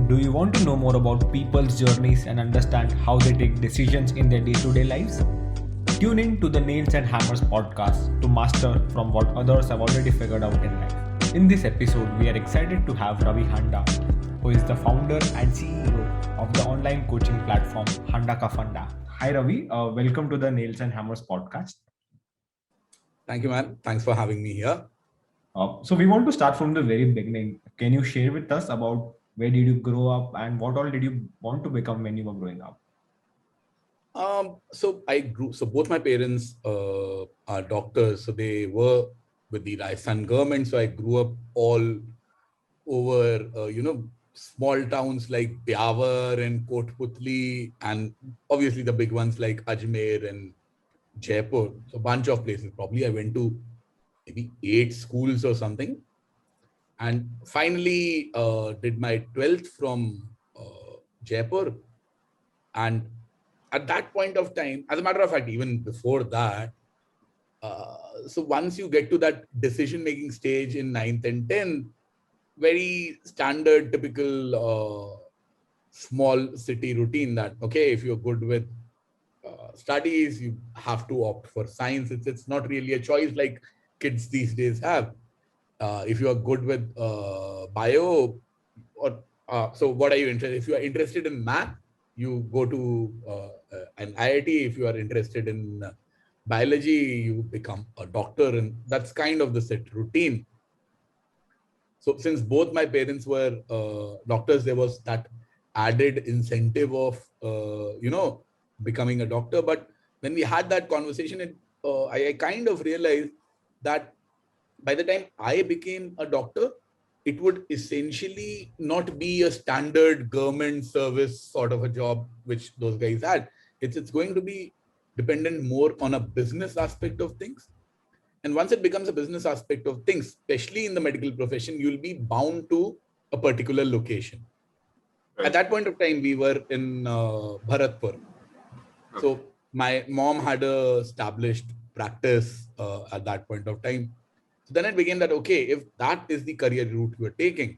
Do you want to know more about people's journeys and understand how they take decisions in their day-to-day lives? Tune in to the Nails and Hammers podcast to master from what others have already figured out in life. In this episode, we are excited to have Ravi Handa, who is the founder and CEO of the online coaching platform Handa Ka Funda. Hi Ravi, welcome to the Nails and Hammers podcast. Thank you, man. Thanks for having me here. So we want to start from the very beginning. Can you share with us about where did you grow up and what all did you want to become when you were growing up? So both my parents are doctors. So they were with the Rajasthan government. So I grew up all over, small towns like Byawar and Kotputli, and obviously the big ones like Ajmer and Jaipur. So a bunch of places. Probably I went to maybe 8 schools or something. And finally did my 12th from Jaipur. And at that point of time, as a matter of fact, even before that, so once you get to that decision-making stage in 9th and 10th, very standard, typical small city routine that, okay, if you're good with studies, you have to opt for science. It's not really a choice like kids these days have. If you are good with bio, or so what are you interested? If you are interested in math, you go to an IIT. If you are interested in biology, you become a doctor, and that's kind of the set routine. So since both my parents were doctors, there was that added incentive of becoming a doctor. But when we had that conversation, I kind of realized that by the time I became a doctor, it would essentially not be a standard government service sort of a job, which those guys had. It's going to be dependent more on a business aspect of things. And once it becomes a business aspect of things, especially in the medical profession, you'll be bound to a particular location. Right. At that point of time, we were in Bharatpur. Okay. So my mom had a established practice at that point of time. So then it became that, okay, if that is the career route you are taking,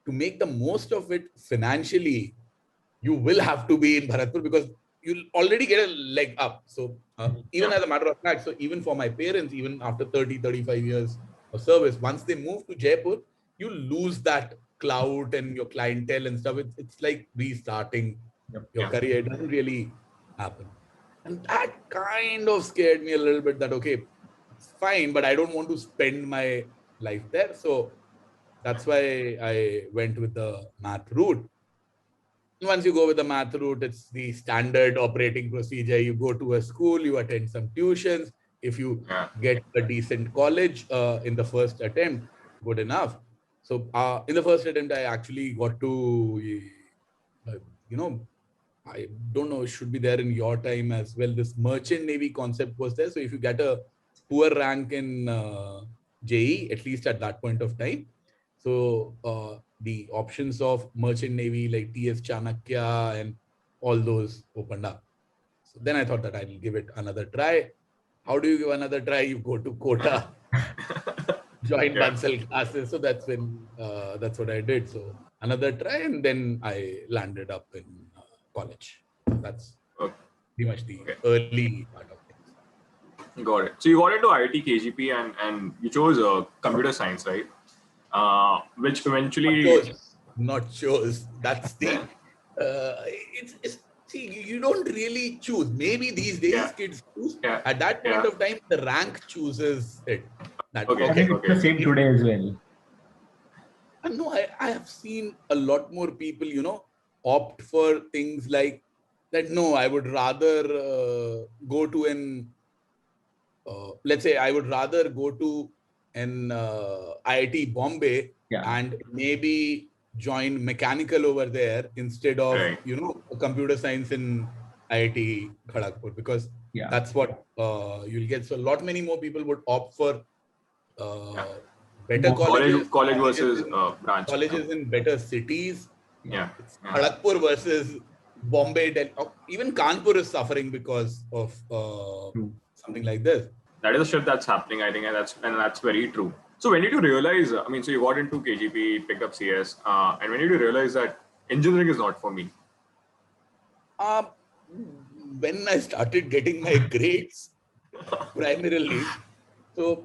to make the most of it financially, you will have to be in Bharatpur because you'll already get a leg up. So even as a matter of fact, so even for my parents, even after 30, 35 years of service, once they move to Jaipur, you lose that clout and your clientele and stuff. It's like restarting your career. It doesn't really happen. And that kind of scared me a little bit that, okay, it's fine, but I don't want to spend my life there. So that's why I went with the math route. Once you go with the math route, it's the standard operating procedure. You go to a school, you attend some tuitions. If you get a decent college in the first attempt, good enough. So in the first attempt, I actually got to, I don't know, it should be there in your time as well. This merchant navy concept was there. So if you get a poor rank in JE, at least at that point of time, so the options of merchant navy like TS Chanakya and all those opened up. So then I thought that I'll give it another try. How do you give another try? You go to Kota, join Bansal classes. So that's when that's what I did. So another try, and then I landed up in college. That's pretty much the early part of things. Got it. So you got into IIT KGP and you chose computer science, right? Which eventually not chose. That's the see, you don't really choose. Maybe these days kids choose. At that point of time, the rank chooses it. I think it's the same today as well. And no, I have seen a lot more people, opt for things like that. No, I would rather go to an let's say I would rather go to an IIT Bombay and maybe join mechanical over there instead of computer science in IIT Kharagpur, because that's what you'll get. So a lot many more people would opt for better colleges versus branch colleges in better cities. It's Kharagpur versus Bombay, Delhi. Even Kanpur is suffering because of something like this. That is a shift that's happening, I think, and that's very true. So when did you realize, I mean, so you got into KGP, picked up CS, and when did you realize that engineering is not for me? Um, when I started getting my grades, primarily. So,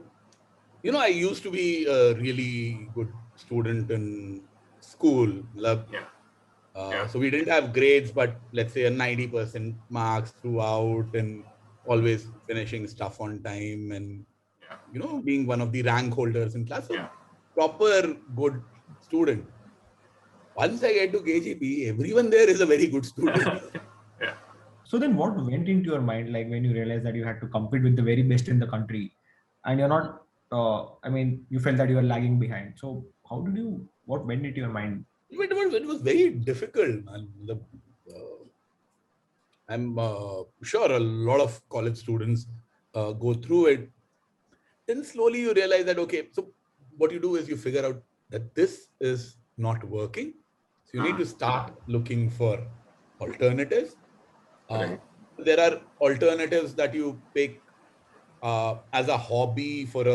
I used to be a really good student in school. Yeah. Yeah. So we didn't have grades, but let's say a 90% marks throughout and always finishing stuff on time and, Yeah. being one of the rank holders in class. So Yeah. proper good student. Once I get to KGP, everyone there is a very good student. Yeah. So then what went into your mind, like when you realized that you had to compete with the very best in the country and you're not, you felt that you were lagging behind. So what went into your mind? It was very difficult, man. I'm sure a lot of college students go through it. Then slowly you realize that, okay, so what you do is you figure out that this is not working. So you need to start looking for alternatives. Uh, Right. there are alternatives that you pick as a hobby for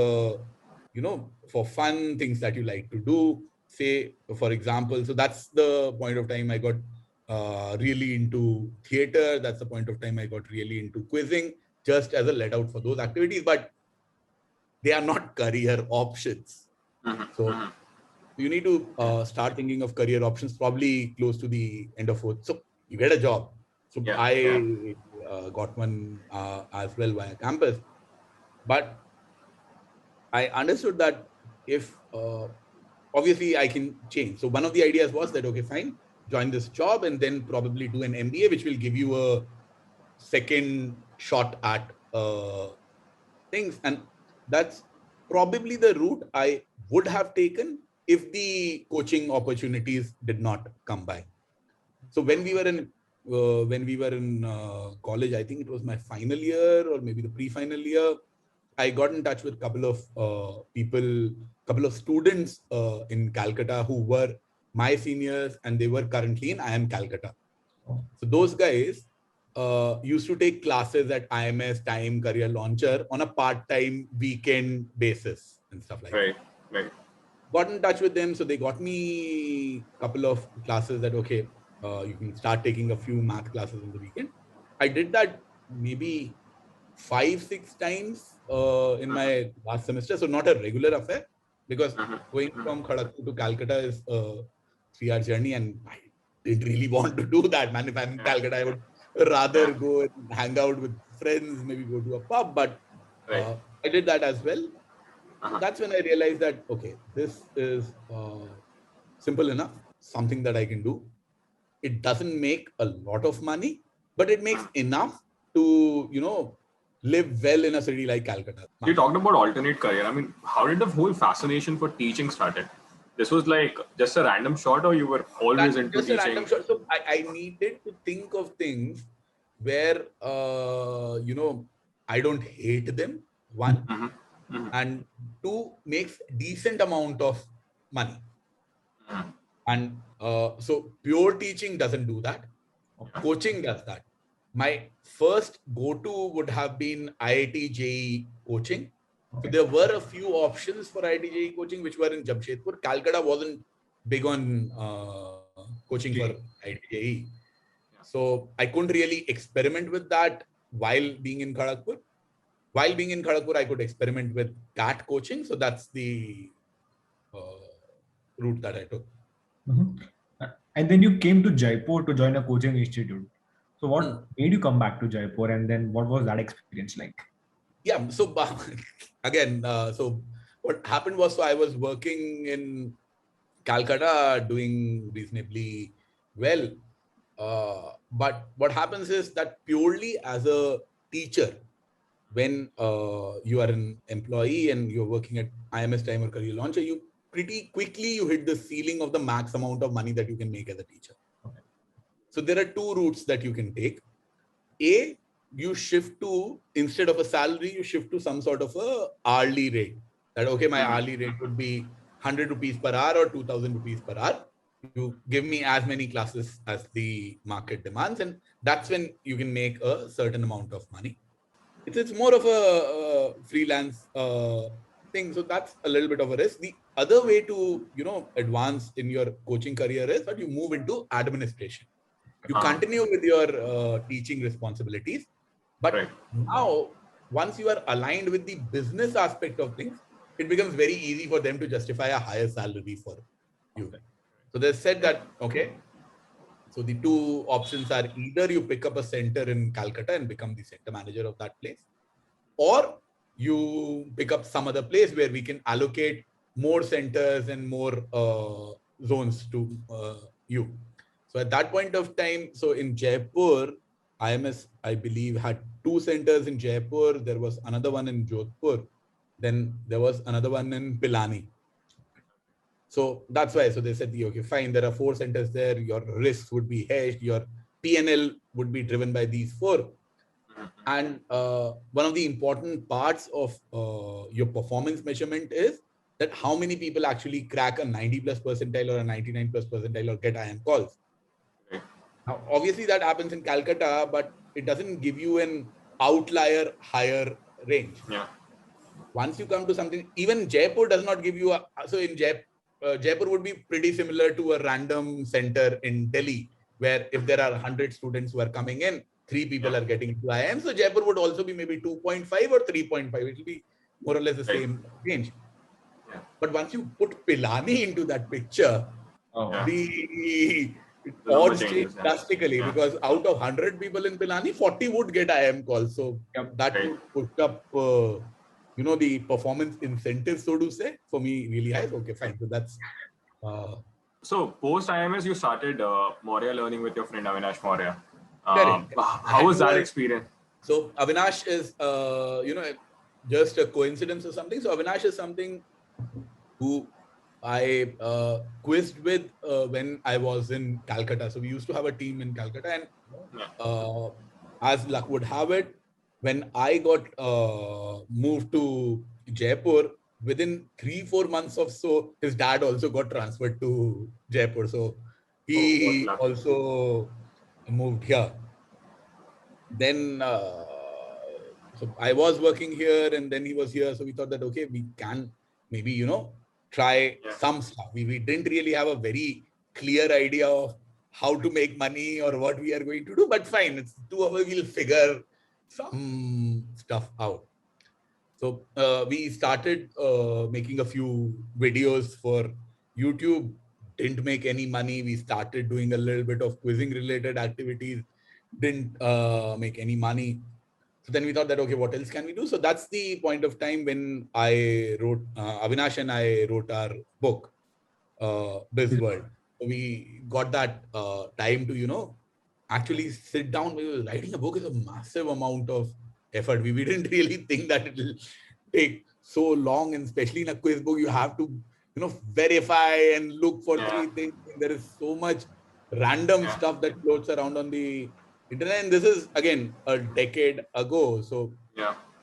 fun, things that you like to do. Say, for example, so that's the point of time I got really into theater. That's the point of time I got really into quizzing, just as a let out for those activities. But they are not career options. So you need to start thinking of career options probably close to the end of fourth. So you get a job. So Yeah. Yeah. I got one as well via campus. But I understood that if obviously I can change. So one of the ideas was that, okay, fine, join this job and then probably do an MBA, which will give you a second shot at things. And that's probably the route I would have taken if the coaching opportunities did not come by. So when we were in college, I think it was my final year or maybe the pre-final year, I got in touch with a couple of couple of students in Calcutta who were my seniors, and they were currently in IIM Calcutta. So those guys used to take classes at IMS Time Career Launcher on a part-time weekend basis and stuff like that. Right. Right. Got in touch with them, so they got me a couple of classes that, okay, you can start taking a few math classes on the weekend. I did that maybe 5-6 times in my last semester, so not a regular affair, because going from Kharagpur to Calcutta is a 3-hour journey, and I didn't really want to do that, man. If I'm in Calcutta, I would rather go and hang out with friends, maybe go to a pub, but Right. I did that as well. So that's when I realized that, okay, this is simple enough, something that I can do. It doesn't make a lot of money, but it makes enough to, live well in a city like Calcutta. You talked about alternate career. I mean, how did the whole fascination for teaching started? This was like just a random shot, or you were always into Just a teaching? random shot. So I needed to think of things where, I don't hate them, one, and two, makes decent amount of money. And so pure teaching doesn't do that. Coaching does that. My first go-to would have been IIT JEE coaching. So there were a few options for IIT JEE coaching which were in Jamshedpur. Calcutta wasn't big on coaching for IIT JEE. So I couldn't really experiment with that while being in Kharagpur. While being in Kharagpur, I could experiment with CAT coaching. So that's the route that I took. And then you came to Jaipur to join a coaching institute. So Hmm. what made you come back to Jaipur, and then what was that experience like? Yeah, so again, so what happened was, so I was working in Calcutta doing reasonably well. But what happens is that purely as a teacher, when you are an employee and you're working at IMS Time or Career Launcher, you pretty quickly you hit the ceiling of the max amount of money that you can make as a teacher. So there are two routes that you can take. A, you shift to, instead of a salary, you shift to some sort of a hourly rate. That, okay, my hourly rate would be 100 rupees per hour or 2000 rupees per hour. You give me as many classes as the market demands, and that's when you can make a certain amount of money. It's more of a freelance thing. So that's a little bit of a risk. The other way to, advance in your coaching career is that you move into administration. You continue with your teaching responsibilities, but Right. now once you are aligned with the business aspect of things, it becomes very easy for them to justify a higher salary for you. So they said that, okay, so the two options are either you pick up a center in Calcutta and become the center manager of that place, or you pick up some other place where we can allocate more centers and more zones to you. So at that point of time, so in Jaipur, IMS, I believe, had two centers in Jaipur. There was another one in Jodhpur. Then there was another one in Pilani. So that's why. So they said, okay, fine, there are four centers there. Your risks would be hedged. Your PNL would be driven by these four. And one of the important parts of your performance measurement is that how many people actually crack a 90 plus percentile or a 99 plus percentile or get IM calls. Now, obviously that happens in Calcutta, but it doesn't give you an outlier higher range. Yeah. Once you come to something, even Jaipur does not give you so in Jaipur would be pretty similar to a random center in Delhi, where if there are 100 students who are coming in, 3 people are getting into IIM. So Jaipur would also be maybe 2.5 or 3.5. It will be more or less the same range. Yeah. But once you put Pilani into that picture, the odds change drastically, because out of 100 people in Pilani, 40 would get IIM calls. So that would push up, the performance incentives, so to say, for me really high. Okay, fine. So that's. So post IMS, you started Maurya learning with your friend Avinash Maurya. Correct. How was that experience? So Avinash is, just a coincidence or something. So Avinash is something who I quizzed with when I was in Calcutta. So we used to have a team in Calcutta, and as luck would have it, when I got moved to Jaipur, within 3-4 months or so, his dad also got transferred to Jaipur. So he also moved here. Then so I was working here and then he was here. So we thought that, okay, we can maybe, try some stuff. We didn't really have a very clear idea of how to make money or what we are going to do, but fine, it's two of us, we'll figure some stuff out. So we started making a few videos for YouTube, didn't make any money. We started doing a little bit of quizzing related activities, didn't make any money. So then we thought that, okay, what else can we do? So that's the point of time when I wrote, Avinash and I wrote our book, Biz World. So we got that time to, actually sit down. Writing a book is a massive amount of effort. We didn't really think that it will take so long, and especially in a quiz book, you have to, verify and look for 3 things. There is so much random stuff that floats around on the internet. And this is, again, a decade ago. So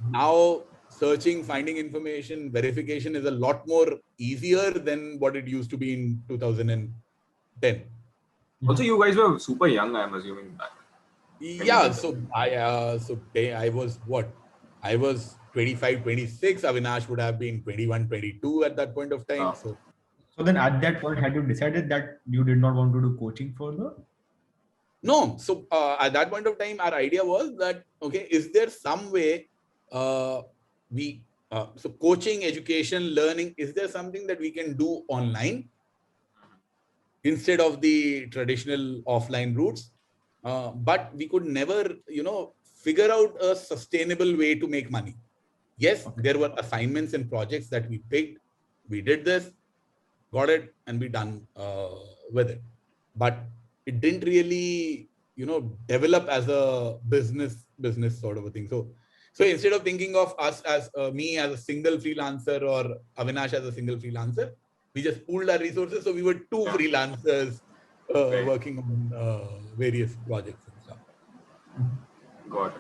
now searching, finding information, verification is a lot more easier than what it used to be in 2010. Also, you guys were super young, I'm assuming that. Yeah, so I was what? I was 25, 26. Avinash would have been 21, 22 at that point of time. So then at that point, had you decided that you did not want to do coaching further? No. So at that point of time, our idea was that, okay, is there some way so coaching, education, learning, is there something that we can do online instead of the traditional offline routes? But we could never, figure out a sustainable way to make money. Yes, there were assignments and projects that we picked. We did this, got it, and we done with it. But it didn't really, develop as a business sort of a thing. So instead of thinking of us as me as a single freelancer or Avinash as a single freelancer, we just pooled our resources. So we were 2 freelancers working on various projects and stuff. Got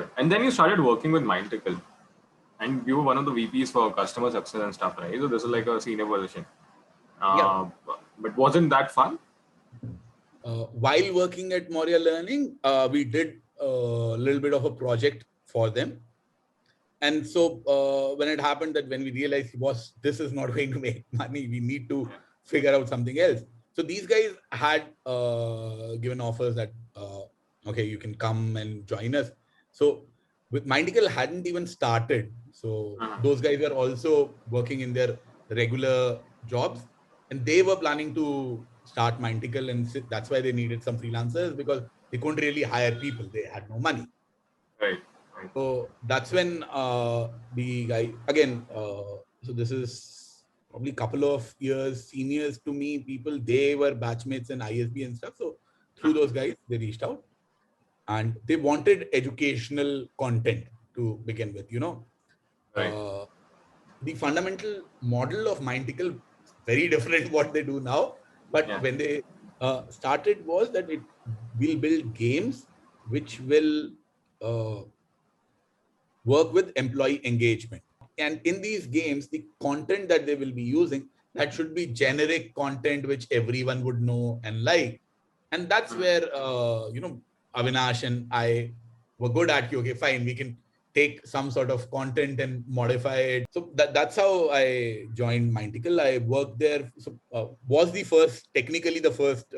it. And then you started working with Mindtickle, and you were one of the VPs for customer success and stuff, right? So this is like a senior position. But wasn't that fun? While working at Maurya Learning, we did a little bit of a project for them. And so when it happened that when we realized, boss, this is not going to make money, we need to figure out something else. So these guys had given offers that, okay, you can come and join us. So with Mindical hadn't even started. So those guys were also working in their regular jobs, and they were planning to start Mindical, and that's why they needed some freelancers because they couldn't really hire people. They had no money. Right. Right. So that's when the guy again. So this is probably a couple of years seniors to me. People, they were batchmates in ISB and stuff. So through those guys, they reached out and they wanted educational content to begin with. Right. Uh, the fundamental model of Mindtickle is very different what they do now. But Yeah. when they started was that it will build games which will work with employee engagement. And in these games, the content that they will be using, that should be generic content which everyone would know and like. And that's where, Avinash and I were good at, okay, fine, we can take some sort of content and modify it. So that's how I joined Mindtickle. I worked there. So was technically the first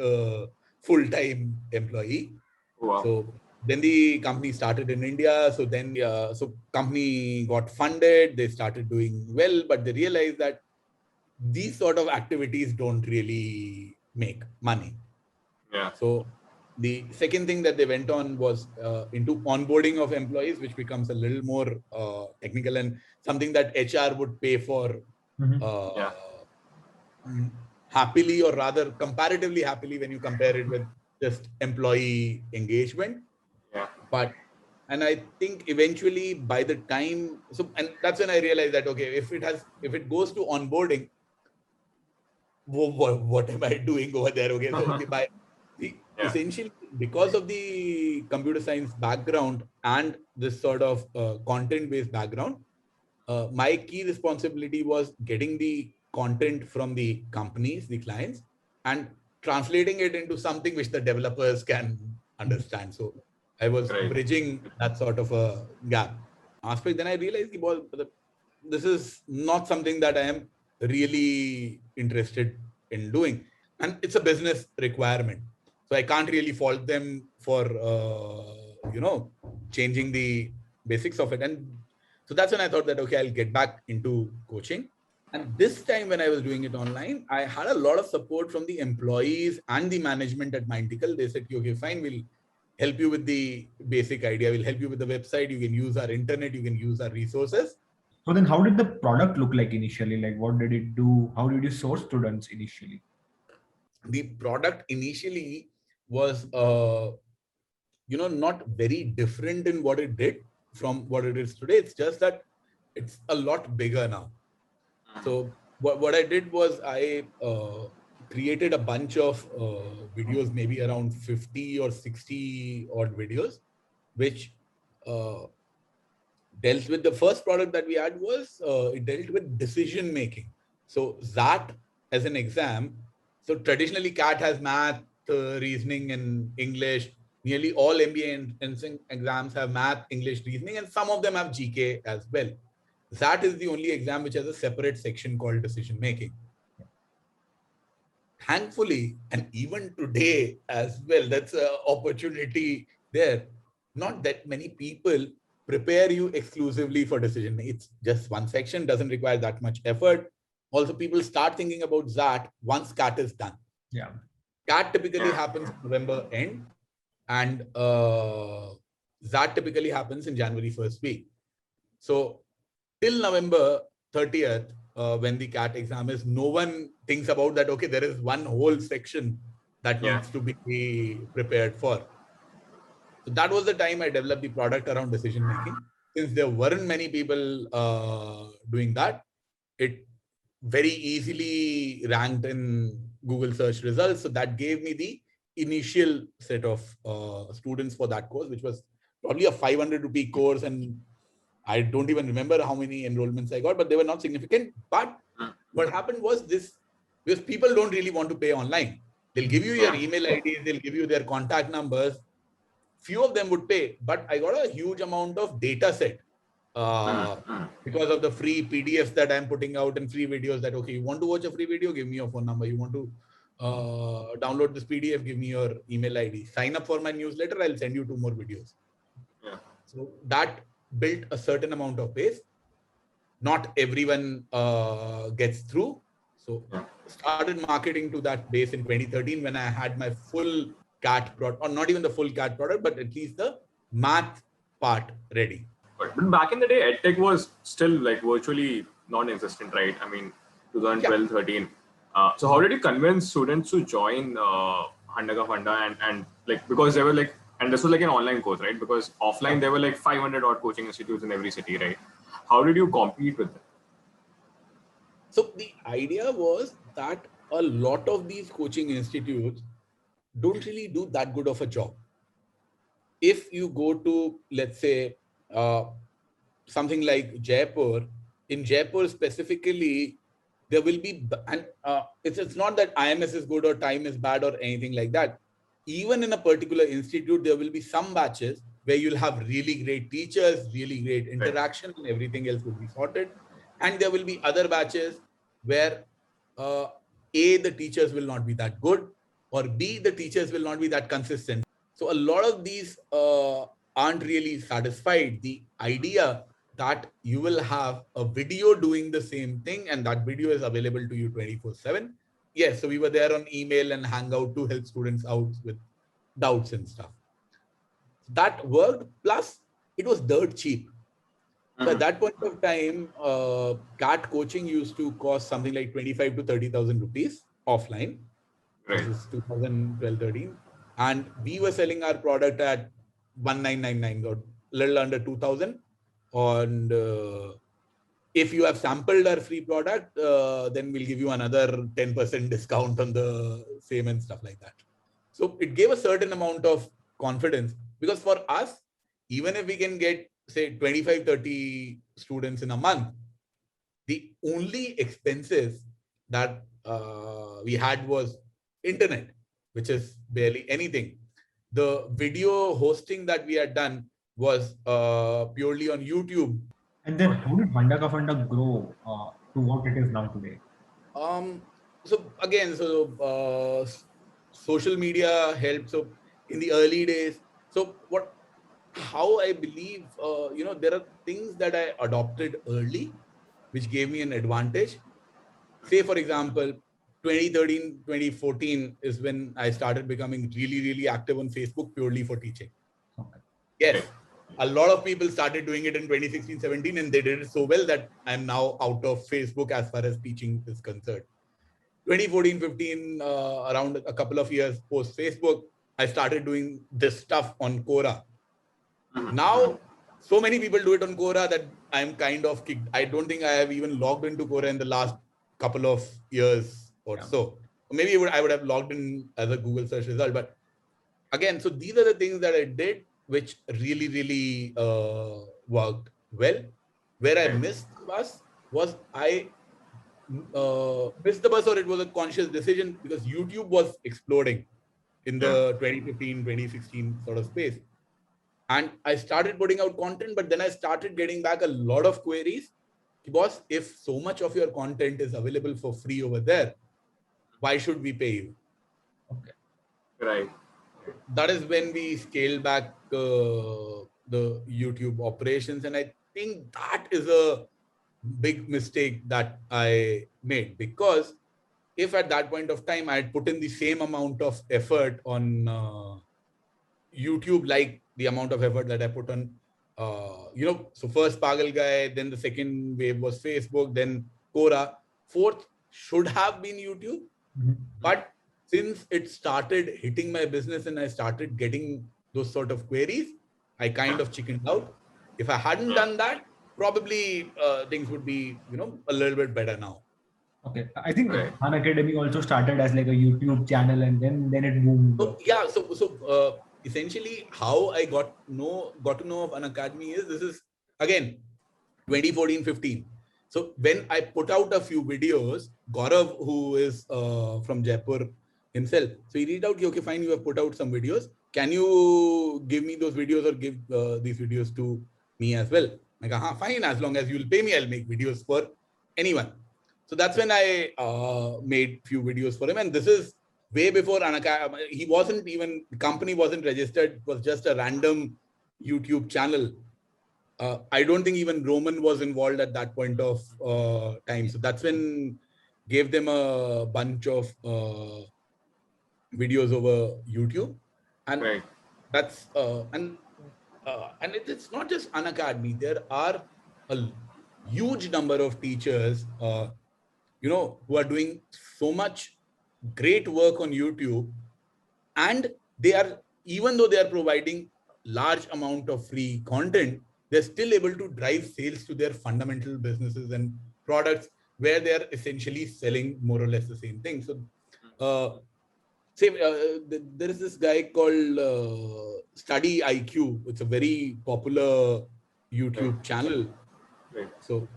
full-time employee. Wow. So then the company started in India. So then, so company got funded. They started doing well, but they realized that these sort of activities don't really make money. Yeah. So the second thing that they went on was into onboarding of employees, which becomes a little more technical and something that HR would pay for Yeah. happily, or rather comparatively happily when you compare it with just employee engagement. Yeah. But and I think eventually by the time, so and that's when I realized that, okay, if it goes to onboarding, what am I doing over there? Okay, so Yeah. essentially because of the computer science background and this sort of content based background, my key responsibility was getting the content from the companies, the clients, and translating it into something which the developers can understand. So I was Right. bridging that sort of a gap aspect. Then I realized this is not something that I am really interested in doing, and it's a business requirement. So I can't really fault them for changing the basics of it. And so that's when I thought that, okay, I'll get back into coaching. And this time when I was doing it online, I had a lot of support from the employees and the management at Mindtickle. They said, okay, fine, we'll help you with the basic idea. We'll help you with the website. You can use our internet. You can use our resources. So then how did the product look like initially? Like what did it do? How did you source students initially? The product initially was, not very different in what it did from what it is today. It's just that it's a lot bigger now. So what I did was I created a bunch of videos, maybe around 50 or 60 odd videos, which uh, dealt with the first product that we had was it dealt with decision making. So that as an exam, so traditionally CAT has math, reasoning, and English. Nearly all MBA entrance exams have math, English, reasoning, and some of them have GK as well. That is the only exam which has a separate section called decision making. Thankfully, and even today as well, that's an opportunity there. Not that many people prepare you exclusively for decision making. It's just one section, doesn't require that much effort. Also, people start thinking about that once CAT is done. Yeah. CAT typically happens November end, and that typically happens in January first week. So till November 30th, when the CAT exam is, no one thinks about that, okay, there is one whole section that Yeah. needs to be prepared for. So that was the time I developed the product around decision making. Since there weren't many people doing that, it very easily ranked in Google search results. So that gave me the initial set of students for that course, which was probably a 500 rupee course. And I don't even remember how many enrollments I got, but they were not significant. But what happened was this, because people don't really want to pay online. They'll give you your Yeah. email IDs, they'll give you their contact numbers. Few of them would pay, but I got a huge amount of data set because of the free PDFs that I'm putting out and free videos that, okay, you want to watch a free video, give me your phone number. You want to download this PDF, give me your email ID. Sign up for my newsletter, I'll send you 2 more videos. Yeah. So that built a certain amount of base. Not everyone gets through. So started marketing to that base in 2013 when I had my full CAT product, or not even the full CAT product, but at least the math part ready. But back in the day, EdTech was still like virtually non-existent, right? I mean, 2012, 13. So how did you convince students to join Handa Ka Funda and like, because they were like, and this was like an online course, right? Because offline, there were like 500 odd coaching institutes in every city, right? How did you compete with them? So the idea was that a lot of these coaching institutes don't really do that good of a job. If you go to, let's say, something like Jaipur, in Jaipur specifically, there will be, and it's not that IMS is good or time is bad or anything like that. Even in a particular institute, there will be some batches where you'll have really great teachers, really great interaction, and everything else will be sorted. And there will be other batches where A, the teachers will not be that good, or B, the teachers will not be that consistent. So a lot of these aren't really satisfied. The idea that you will have a video doing the same thing and that video is available to you 24/7. Yes, so we were there on email and Hangout to help students out with doubts and stuff. That worked. Plus, it was dirt cheap. So at that point of time, CAT coaching used to cost something like 25 to 30,000 rupees offline. Right. This is 2012-13. And we were selling our product at 1999, or a little under 2000. And if you have sampled our free product, then we'll give you another 10% discount on the same and stuff like that. So it gave a certain amount of confidence, because for us, even if we can get, say, 25, 30 students in a month, the only expenses that we had was internet, which is barely anything. The video hosting that we had done was purely on YouTube. And then how did Handa Ka Funda grow to what it is now today? So again, social media helped. So in the early days, how I believe, there are things that I adopted early, which gave me an advantage. Say, for example, 2013, 2014 is when I started becoming really, really active on Facebook purely for teaching. Okay. Yes, a lot of people started doing it in 2016, 17, and they did it so well that I'm now out of Facebook as far as teaching is concerned. 2014, 15, around a couple of years post Facebook, I started doing this stuff on Quora. Now, so many people do it on Quora that I'm kind of kicked. I don't think I have even logged into Quora in the last couple of years or so. Maybe I would have logged in as a Google search result. But again, so these are the things that I did, which really, really worked well. Where I missed the bus was I missed the bus, or it was a conscious decision, because YouTube was exploding in the 2015, 2016 sort of space. And I started putting out content, but then I started getting back a lot of queries. Boss, if so much of your content is available for free over there, why should we pay you? Okay. Right. That is when we scaled back the YouTube operations. And I think that is a big mistake that I made, because if at that point of time I had put in the same amount of effort on YouTube, like the amount of effort that I put on, so first Pagal Guy, then the second wave was Facebook, then Quora, fourth should have been YouTube. But since it started hitting my business and I started getting those sort of queries, I kind of chickened out. If I hadn't done that, probably things would be, a little bit better now. Okay, I think Unacademy also started as like a YouTube channel, and then it boomed. So essentially, how I got to know of Unacademy is, this is again 2014, 15. So when I put out a few videos, Gaurav, who is from Jaipur himself, so he reached out, okay, fine, you have put out some videos. Can you give me those videos, or give these videos to me as well? I go, fine, as long as you'll pay me, I'll make videos for anyone. So that's when I made few videos for him. And this is way before Unacademy. He wasn't even, the company wasn't registered. It was just a random YouTube channel. I don't think even Roman was involved at that point of time. So that's when gave them a bunch of videos over YouTube. And Right. that's and it's not just Unacademy. There are a huge number of teachers, who are doing so much great work on YouTube, and they are, even though they are providing large amount of free content, they're still able to drive sales to their fundamental businesses and products where they are essentially selling more or less the same thing. So, there is this guy called Study IQ. It's a very popular YouTube channel. Right. So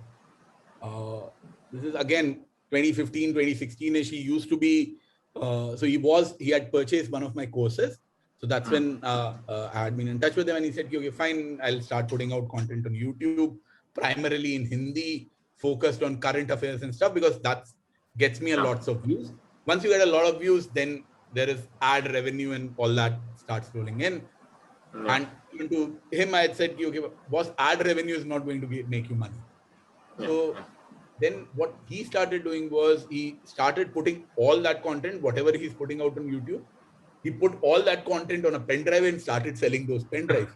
this is again 2015, 2016ish. He used to be, he had purchased one of my courses. So that's when I had been in touch with him, and he said, okay, fine, I'll start putting out content on YouTube, primarily in Hindi, focused on current affairs and stuff, because that gets me a lots of views. Once you get a lot of views, then there is ad revenue and all that starts rolling in. Yeah. And even to him, I had said, okay, boss, ad revenue is not going to make you money. So then what he started doing was he started putting all that content, whatever he's putting out on YouTube, he put all that content on a pen drive and started selling those pen drives.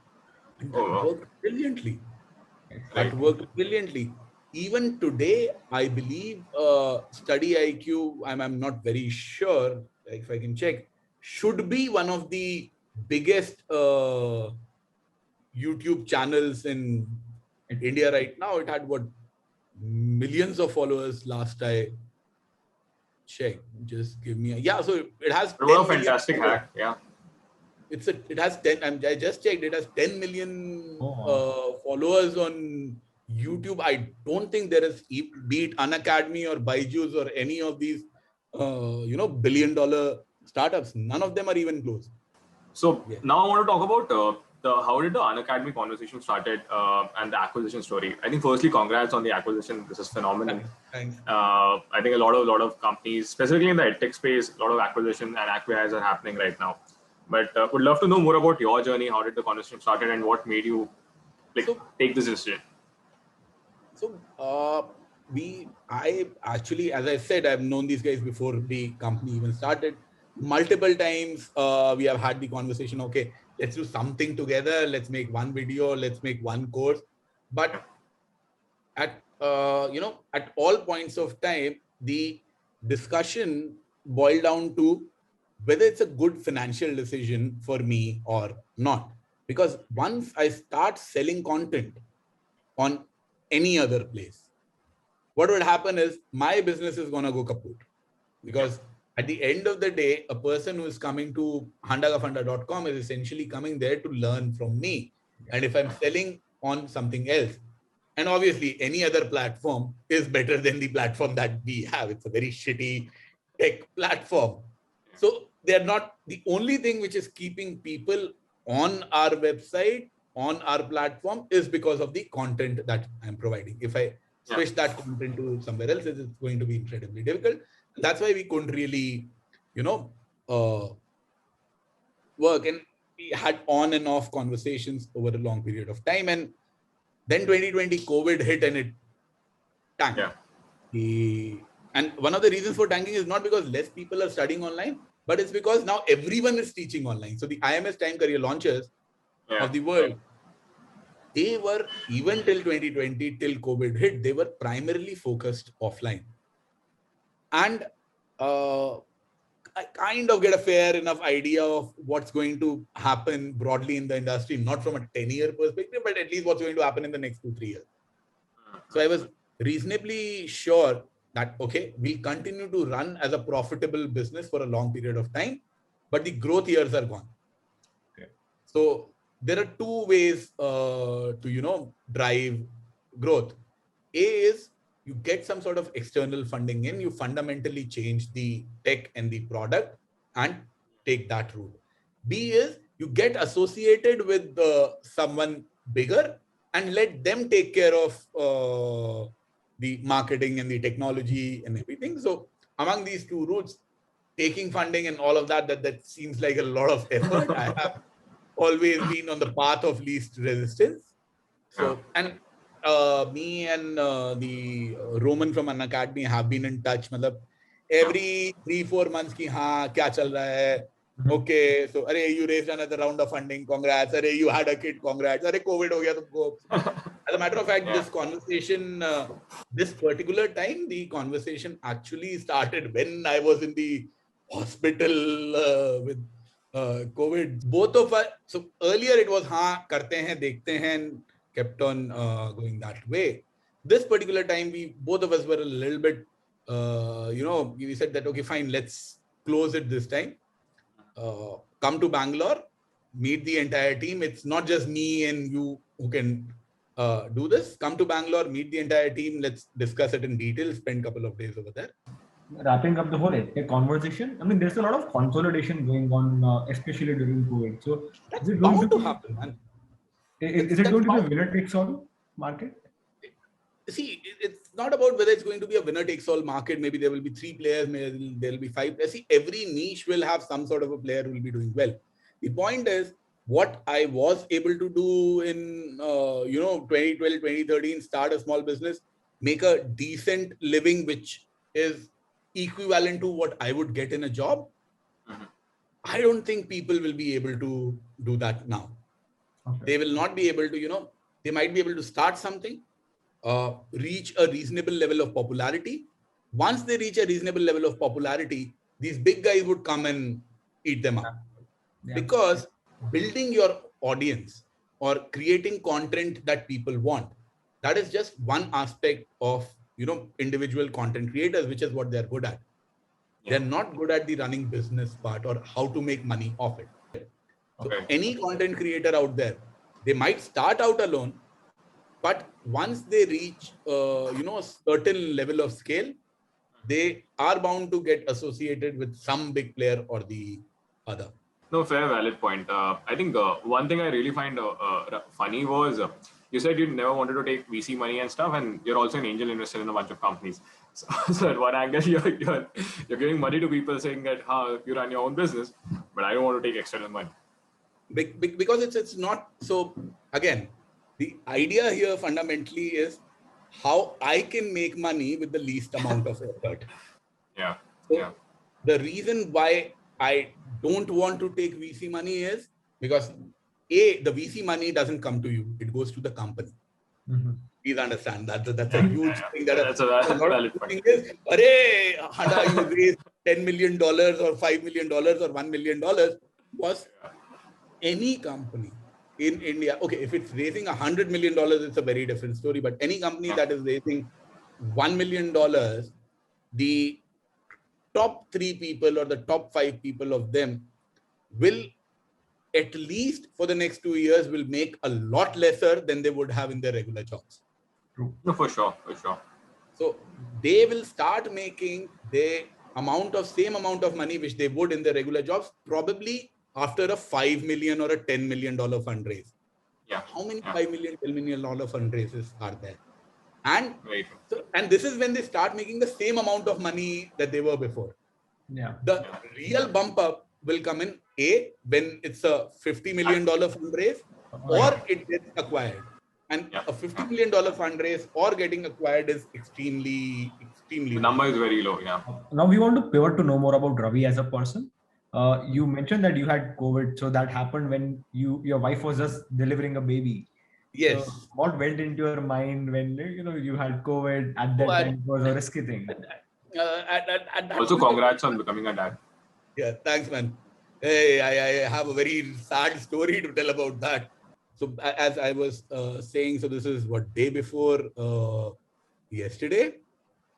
And that worked brilliantly. Right. That worked brilliantly. Even today, I believe Study IQ, I'm not very sure if I can check, should be one of the biggest YouTube channels in India right now. It had millions of followers last I checked. Just give me so it has What 10 a million fantastic followers. hack. Yeah. It has 10. I just checked. It has 10 million followers on YouTube. I don't think there is, be it Unacademy or Byju's or any of these, billion-dollar startups. None of them are even close. So now I want to talk about how did the Unacademy conversation started and the acquisition story. I think firstly, congrats on the acquisition. This is phenomenal. Thanks. I think a lot of companies, specifically in the edtech space, a lot of acquisition and acquires are happening right now. But would love to know more about your journey. How did the conversation started, and what made you take this decision? So I actually, as I said, I've known these guys before the company even started. Multiple times we have had the conversation, okay, let's do something together, let's make one video, let's make one course. But at at all points of time, the discussion boiled down to whether it's a good financial decision for me or not. Because once I start selling content on any other place, what would happen is my business is going to go kaput. Because at the end of the day, a person who is coming to handakafunda.com is essentially coming there to learn from me. And if I'm selling on something else, and obviously any other platform is better than the platform that we have. It's a very shitty tech platform. So they're not the only thing which is keeping people on our website, on our platform, is because of the content that I'm providing. If I switch that content to somewhere else, it's going to be incredibly difficult. That's why we couldn't really, work. And we had on and off conversations over a long period of time. And then 2020 COVID hit and it tanked. And one of the reasons for tanking is not because less people are studying online, but it's because now everyone is teaching online. So the IMS Time Career launches of the world, they were, even till 2020, till COVID hit, they were primarily focused offline. And I kind of get a fair enough idea of what's going to happen broadly in the industry, not from a 10-year perspective, but at least what's going to happen in the next 2-3 years. So I was reasonably sure that, okay, we'll continue to run as a profitable business for a long period of time, but the growth years are gone. Okay. So there are two ways to, drive growth. A is you get some sort of external funding in, you fundamentally change the tech and the product and take that route. B is you get associated with someone bigger and let them take care of the marketing and the technology and everything. So among these two routes, taking funding and all of that seems like a lot of effort. I have always been on the path of least resistance. So, and me and the Roman from Unacademy have been in touch. Matlab, every 3-4 months ki haan kya chal raha hai. Okay, so arey you raised another round of funding, congrats. Arey you had a kid, congrats. Arey COVID ho gaya tumko. As a matter of fact, this conversation, this particular time, the conversation actually started when I was in the hospital with COVID. Both of us. So earlier it was haan karte hain, dekhte hain. Kept on going that way. This particular time, we both of us were a little bit, we said that, okay, fine, let's close it this time. Come to Bangalore, meet the entire team. It's not just me and you who can do this. Come to Bangalore, meet the entire team. Let's discuss it in detail, spend a couple of days over there. Wrapping up the whole conversation, I mean, there's a lot of consolidation going on, especially during COVID. So, That's is it going bound to to happen, man. is it going to be a winner takes all market? See, it's not about whether it's going to be a winner takes all market. Maybe there will be 3 players, maybe there will be 5 players. See, every niche will have some sort of a player who will be doing well. The point is, what I was able to do in 2012, 2013, start a small business, make a decent living, which is equivalent to what I would get in a job. I don't think people will be able to do that now. Okay. They will not be able to, they might be able to start something, reach a reasonable level of popularity. Once they reach a reasonable level of popularity, these big guys would come and eat them up. Yeah. Because building your audience or creating content that people want, that is just one aspect of individual content creators, which is what they're good at. Yeah. They're not good at the running business part or how to make money off it. So any content creator out there, they might start out alone, but once they reach a certain level of scale, they are bound to get associated with some big player or the other. No, fair, valid point. I think one thing I really find funny was you said you never wanted to take VC money and stuff, and you're also an angel investor in a bunch of companies. So at one angle, you're giving money to people saying that you run your own business, but I don't want to take external money. Because it's not. So again, the idea here fundamentally is how I can make money with the least amount of effort. Yeah. So yeah. The reason why I don't want to take VC money is because the VC money doesn't come to you; it goes to the company. Mm-hmm. Please understand that that's a huge thing. That's a valid point. Is, Handa, you raised $10 million or $5 million or $1 million. Was any company in India, okay, if it's raising $100 million, it's a very different story. But any company that is raising $1 million, the top 3 people or the top 5 people of them will, at least for the next 2 years, will make a lot lesser than they would have in their regular jobs. True. No, for sure. So they will start making the same amount of money which they would in their regular jobs, probably after a $5 million or a $10 million fundraise. Yeah. How many $5 million, $10 million fundraises are there? And this is when they start making the same amount of money that they were before. Yeah. The real bump up will come in when it's a $50 million fundraise or it gets acquired. And a $50 million fundraise or getting acquired is extremely the number is very low. Yeah. Now we want to pivot to know more about Ravi as a person. You mentioned that you had COVID, so that happened when your wife was just delivering a baby. Yes. So what went into your mind when you had COVID at that time? It was a risky thing. Also, congrats on becoming a dad. Yeah, thanks, man. Hey, I have a very sad story to tell about that. So as I was saying, so this is day before yesterday.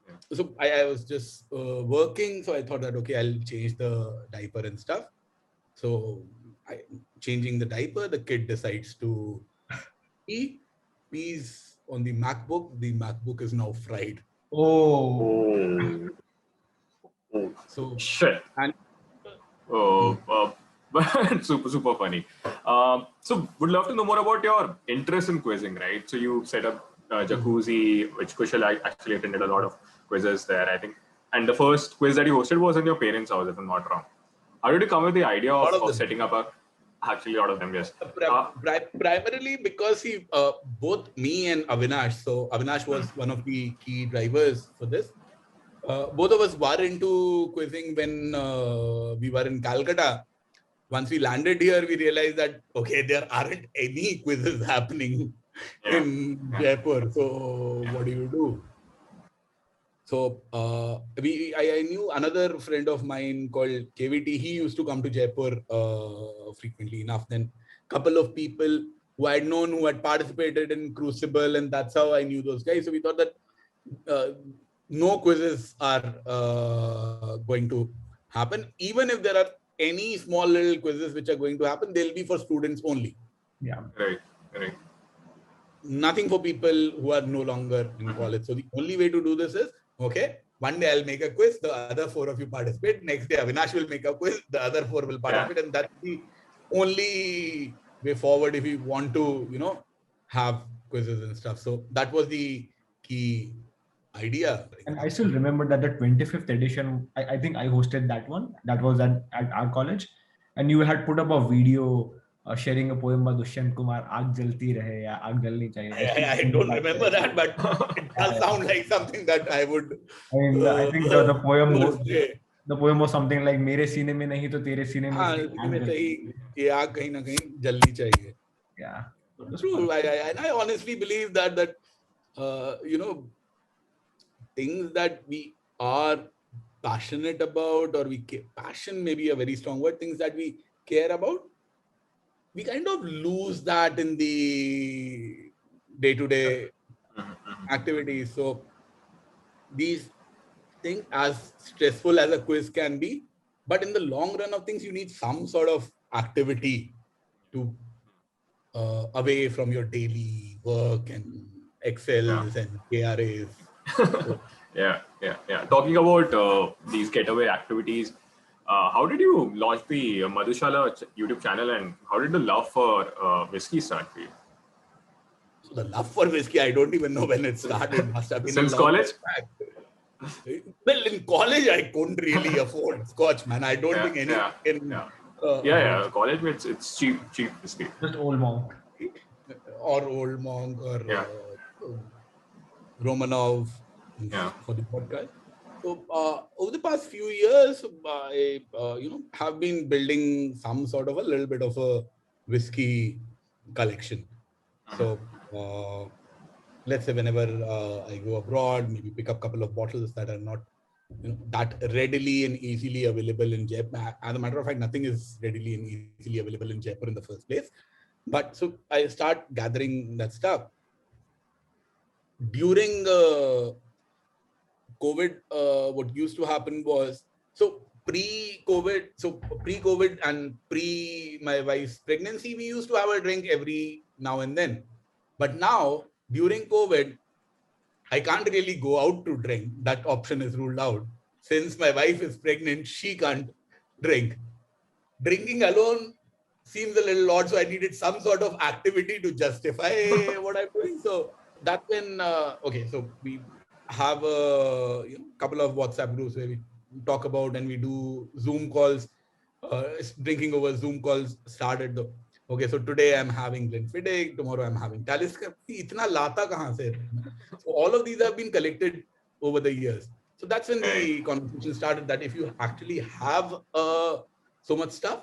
Yeah. So I was just working. So I thought that, okay, I'll change the diaper and stuff. So changing the diaper, the kid decides to pees on the MacBook. The MacBook is now fried. Oh. So shit. And but super funny. So would love to know more about your interest in quizzing, right? So you set up Jacuzzi, which Kushal actually attended a lot of quizzes there, I think. And the first quiz that you hosted was in your parents' house, if I'm not wrong. How did you come with the idea A lot of, of of them. setting up a, actually a lot of them, yes. Uh, Primarily because both me and Avinash, so Avinash was one of the key drivers for this. Both of us were into quizzing when we were in Calcutta. Once we landed here, we realized that, okay, there aren't any quizzes happening yeah, in yeah, Jaipur. So what do you do? So I knew another friend of mine called KVT. He used to come to Jaipur frequently enough. Then couple of people who I had known who had participated in Crucible, and that's how I knew those guys. So we thought that uh, no quizzes are going to happen. Even if there are any small little quizzes which are going to happen, they'll be for students only. Yeah. right, right. Nothing for people who are no longer in college. So the only way to do this is, okay, one day I'll make a quiz, the other four of you participate. Next day, Avinash will make a quiz, the other four will Yeah. participate. And that's the only way forward if we want to, have quizzes and stuff. So that was the key idea. And I still remember that the 25th edition, I think I hosted that one. That was at our college. And you had put up a video sharing a poem by Dushyant Kumar, Aag jalti rahe ya aag jalni chahiye. I still I remember don't that. remember that, but it does sound like something that I would I mean, I think the say. poem was something like मेरे सीने में नहीं तो तेरे सीने में हाँ, से आग में जलती सही है. ये आग कहीं ना कहीं जलनी चाहिए. Yeah. It was fun. True. I honestly believe that things that we are passionate about, or passion may be a very strong word, things that we care about, we kind of lose that in the day-to-day activities. So these things, as stressful as a quiz can be, but in the long run of things, you need some sort of activity to away from your daily work and Yeah. Excels and KRAs. So, Yeah. Talking about these getaway activities, how did you launch the Madhushala YouTube channel, and how did the love for whiskey start for you? so the love for whiskey, I don't even know when it started. Must have been a Since long college? time back. Well, in college, I couldn't really afford scotch, man. I don't think anyone can afford College, it's cheap whiskey. Just old monk. or Old Monk or Yeah. Romanov Yeah. for the podcast. So over the past few years, I have been building some sort of a little bit of a whiskey collection. So let's say whenever I go abroad, maybe pick up a couple of bottles that are not that readily and easily available in Jaipur. As a matter of fact, nothing is readily and easily available in Jaipur in the first place. But so I start gathering that stuff. During COVID, what used to happen was, pre-COVID and pre my wife's pregnancy, we used to have a drink every now and then. But now, during COVID, I can't really go out to drink. That option is ruled out. Since my wife is pregnant, she can't drink. Drinking alone seems a little odd, so I needed some sort of activity to justify what I'm doing. So that's when so we have a couple of WhatsApp groups where we talk about, and we do Zoom calls. Drinking over Zoom calls started the okay. So today I'm having Glenfiddich, tomorrow I'm having Talisker. Itna lata kahan se? So all of these have been collected over the years. So that's when the conversation started, that if you actually have so much stuff,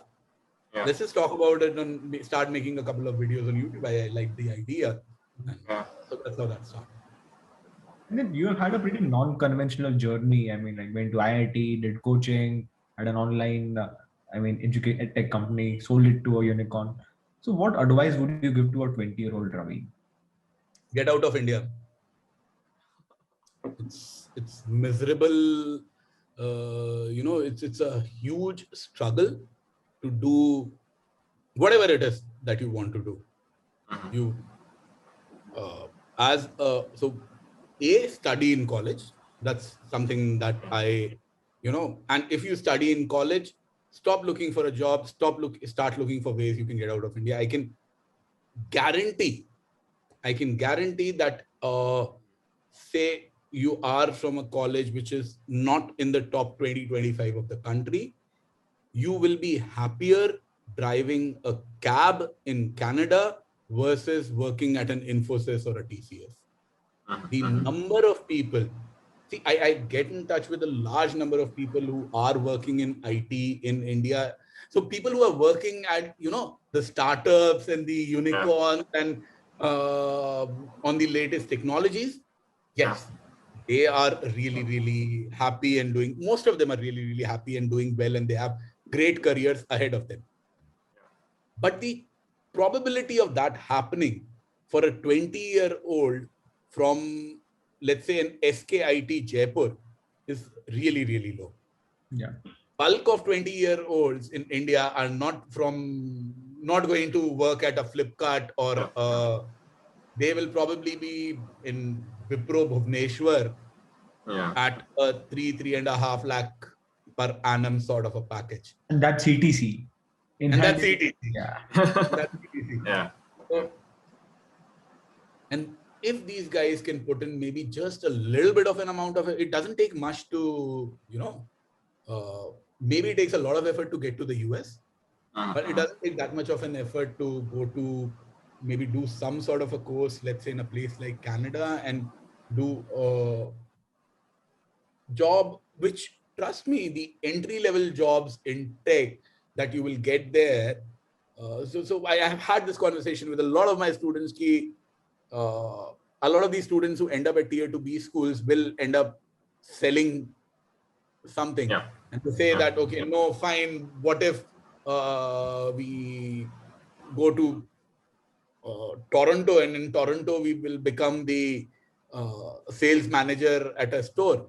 let's just talk about it and start making a couple of videos on YouTube. I like the idea. So that's how that started. And then you have had a pretty non-conventional journey. I mean, like went to IIT, did coaching, had an online, educate tech company, sold it to a unicorn. So, what advice would you give to a 20-year-old Ravi? Get out of India. It's miserable. It's a huge struggle to do whatever it is that you want to do. You study in college. That's something that and if you study in college, stop looking for a job, start looking for ways you can get out of India. Guarantee, I can guarantee that, say you are from a college which is not in the top 20, 25 of the country, you will be happier driving a cab in Canada versus working at an Infosys or a TCS. The number of people, see, I get in touch with a large number of people who are working in IT in India. So people who are working at, the startups and the unicorns and on the latest technologies, yes, they are really, really happy and doing, most of them are really, really happy and doing well, and they have great careers ahead of them. But the probability of that happening for a 20-year-old from, let's say, an SKIT Jaipur is really, really low. Yeah. Bulk of 20-year-olds in India are not going to work at a Flipkart, or they will probably be in Wipro Bhubaneswar at a 3.5 lakh per annum sort of a package. And that's CTC. And that's CTC. Yeah. That's CTC. Yeah. So, and if these guys can put in maybe just a little bit of an amount of it doesn't take much to, maybe it takes a lot of effort to get to the US, but it doesn't take that much of an effort to go to maybe do some sort of a course, let's say in a place like Canada, and do a job which, trust me, the entry-level jobs in tech that you will get there. So I have had this conversation with a lot of my students. A lot of these students who end up at tier 2B schools will end up selling something. And to say that, okay, no, fine, what if we go to Toronto, and in Toronto we will become the sales manager at a store.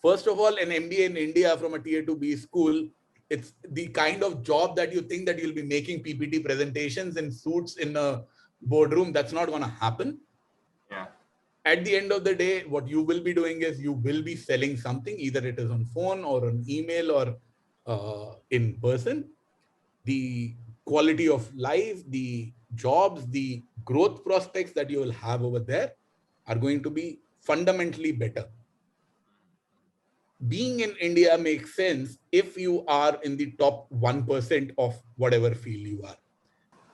First of all, an MBA in India from a tier 2B school, it's the kind of job that you think that you'll be making PPT presentations in suits in a boardroom. That's not going to happen. Yeah. At the end of the day, what you will be doing is you will be selling something, either it is on phone or on email or in person. The quality of life, the jobs, the growth prospects that you will have over there are going to be fundamentally better. Being in India makes sense if you are in the top 1% of whatever field you are.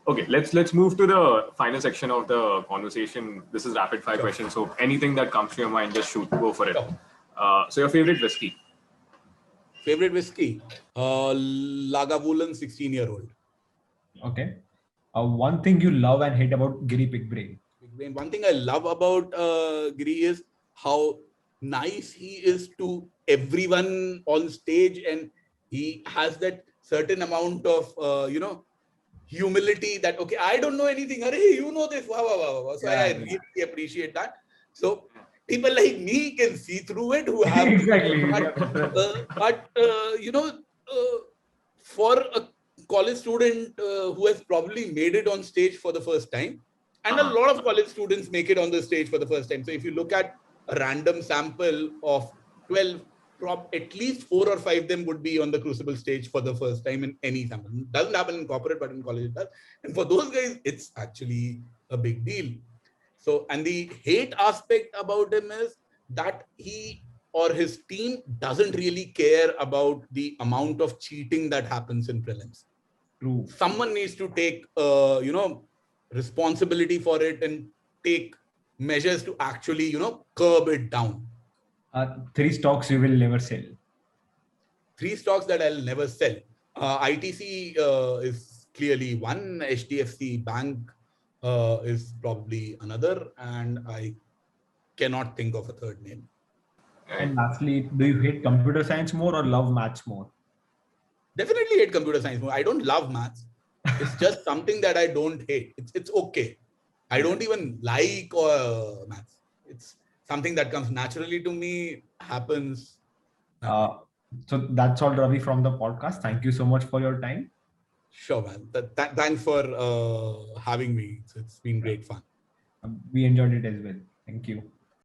Okay, let's move to the final section of the conversation. This is rapid fire questions. So anything that comes to your mind, just shoot, go for it. So your favorite whiskey? Favorite whiskey? Lagavulin 16-year-old. Okay. One thing you love and hate about Giri Big Brain? One thing I love about Giri is how nice he is to everyone on stage, and he has that certain amount of humility that, okay, I don't know anything, hey, you know this, wow. So I really appreciate that. So people like me can see through it, who have exactly. but for a college student who has probably made it on stage for the first time, and a lot of college students make it on the stage for the first time. So if you look at a random sample of 12, at least 4 or 5 of them would be on the Crucible stage for the first time in any sample. It doesn't happen in corporate, but in college it does. And for those guys, it's actually a big deal. So, and the hate aspect about him is that he or his team doesn't really care about the amount of cheating that happens in prelims. True. Someone needs to take, responsibility for it and take measures to actually, curb it down. 3 stocks you will never sell. 3 stocks that I'll never sell. ITC is clearly one. HDFC Bank is probably another, and I cannot think of a third name. And lastly, do you hate computer science more or love maths more? Definitely hate computer science more. I don't love maths. It's just something that I don't hate. It's okay. I don't even like maths. It's something that comes naturally to me, happens. So that's all, Ravi, from the podcast. Thank you so much for your time. Sure, man. Thanks for having me. It's been great fun. We enjoyed it as well. Thank you.